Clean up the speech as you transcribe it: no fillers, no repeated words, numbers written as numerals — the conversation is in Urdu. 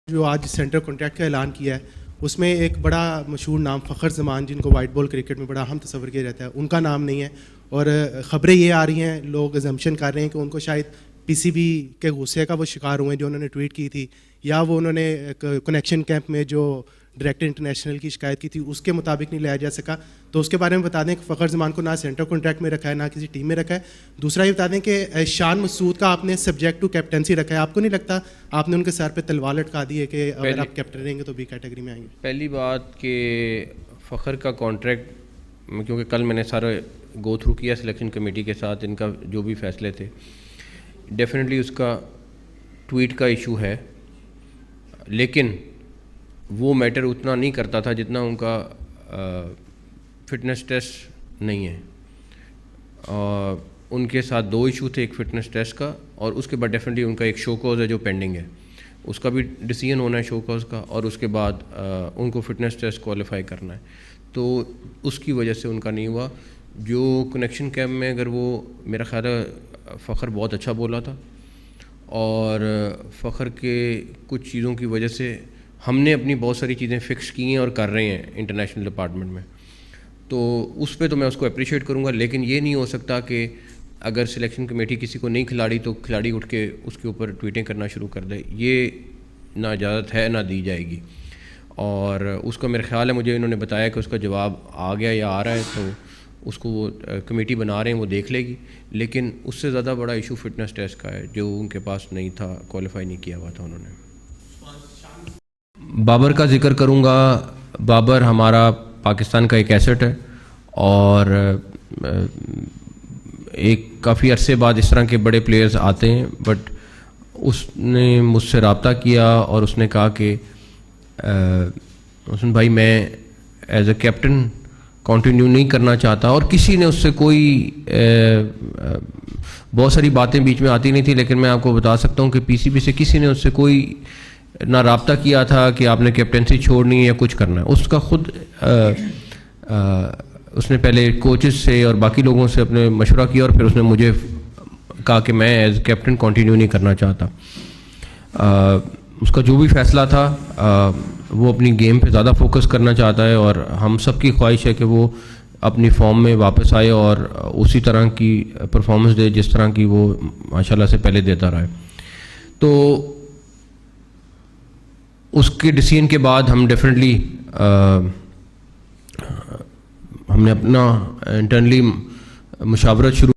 جو آج سینٹر کانٹریکٹ کا اعلان کیا ہے اس میں ایک بڑا مشہور نام فخر زمان، جن کو وائٹ بال کرکٹ میں بڑا اہم تصور کیا جاتا ہے، ان کا نام نہیں ہے. اور خبریں یہ آ رہی ہیں، لوگ ازمپشن کر رہے ہیں کہ ان کو شاید پی سی بی کے غصے کا وہ شکار ہوئے جو انہوں نے ٹویٹ کی تھی، یا وہ انہوں نے کنیکشن کیمپ میں جو ڈائریکٹر انٹرنیشنل کی شکایت کی تھی اس کے مطابق نہیں لایا جا سکا. تو اس کے بارے میں بتا دیں کہ فخر زمان کو نہ سینٹر کانٹریکٹ میں رکھا ہے، نہ کسی ٹیم میں رکھا ہے. دوسرا یہ بتا دیں کہ شان مسعود کا آپ نے سبجیکٹ ٹو کیپٹنسی رکھا ہے. آپ کو نہیں لگتا آپ نے ان کے سر پہ تلوار لٹکا دی ہے کہ اگر آپ کیپٹن رہیں گے تو بی کیٹیگری میں آئیں گے؟ پہلی بات کہ فخر کا کانٹریکٹ، کیونکہ کل میں نے سارا گو تھرو کیا سلیکشن کمیٹی کے ساتھ، ان کا جو بھی فیصلے تھے، ڈیفینیٹلی اس کا ٹویٹ کا ایشو ہے، لیکن وہ میٹر اتنا نہیں کرتا تھا جتنا ان کا فٹنس ٹیسٹ نہیں ہے. ان کے ساتھ دو ایشو تھے، ایک فٹنس ٹیسٹ کا اور اس کے بعد ڈیفینیٹلی ان کا ایک شو کوز ہے جو پینڈنگ ہے، اس کا بھی ڈیسیژن ہونا ہے شو کوز کا، اور اس کے بعد ان کو فٹنس ٹیسٹ کوالیفائی کرنا ہے. تو اس کی وجہ سے ان کا نہیں ہوا. جو کنیکشن کیمپ میں اگر وہ میرا خیال ہے فخر بہت اچھا بولا تھا، اور فخر کے کچھ چیزوں کی وجہ سے ہم نے اپنی بہت ساری چیزیں فکس کی ہیں اور کر رہے ہیں انٹرنیشنل ڈپارٹمنٹ میں. تو اس پہ تو میں اس کو اپریشیٹ کروں گا، لیکن یہ نہیں ہو سکتا کہ اگر سلیکشن کمیٹی کسی کو نہیں کھلاڑی تو کھلاڑی اٹھ کے اس کے اوپر ٹویٹیں کرنا شروع کر دے. یہ نہ اجازت ہے نہ دی جائے گی. اور اس کا میرا خیال ہے، مجھے انہوں نے بتایا کہ اس کا جواب آ گیا یا آ رہا ہے، تو اس کو وہ کمیٹی بنا رہے ہیں، وہ دیکھ لے گی. لیکن اس سے زیادہ بڑا ایشو فٹنس ٹیسٹ کا ہے جو ان کے پاس نہیں تھا، کوالیفائی نہیں کیا ہوا تھا انہوں نے. بابر کا ذکر کروں گا. بابر ہمارا پاکستان کا ایک ایسٹ ہے، اور ایک کافی عرصے بعد اس طرح کے بڑے پلیئرز آتے ہیں. بٹ اس نے مجھ سے رابطہ کیا اور اس نے کہا کہ حسن بھائی میں ایز اے کیپٹن کنٹینیو نہیں کرنا چاہتا. اور کسی نے اس سے کوئی بہت ساری باتیں بیچ میں آتی نہیں تھی، لیکن میں آپ کو بتا سکتا ہوں کہ پی سی بی سے کسی نے اس سے کوئی نہ رابطہ کیا تھا کہ آپ نے کیپٹنسی چھوڑنی ہے یا کچھ کرنا ہے. اس کا خود اس نے پہلے کوچز سے اور باقی لوگوں سے اپنے مشورہ کیا، اور پھر اس نے مجھے کہا کہ میں ایز کیپٹن کنٹینیو نہیں کرنا چاہتا. اس کا جو بھی فیصلہ تھا وہ اپنی گیم پہ زیادہ فوکس کرنا چاہتا ہے، اور ہم سب کی خواہش ہے کہ وہ اپنی فارم میں واپس آئے اور اسی طرح کی پرفارمنس دے جس طرح کی وہ ماشاءاللہ سے پہلے دیتا رہا ہے. تو اس کے ڈیسیژن کے بعد ہم ڈیفینیٹلی ہم نے اپنا انٹرنلی مشاورت شروع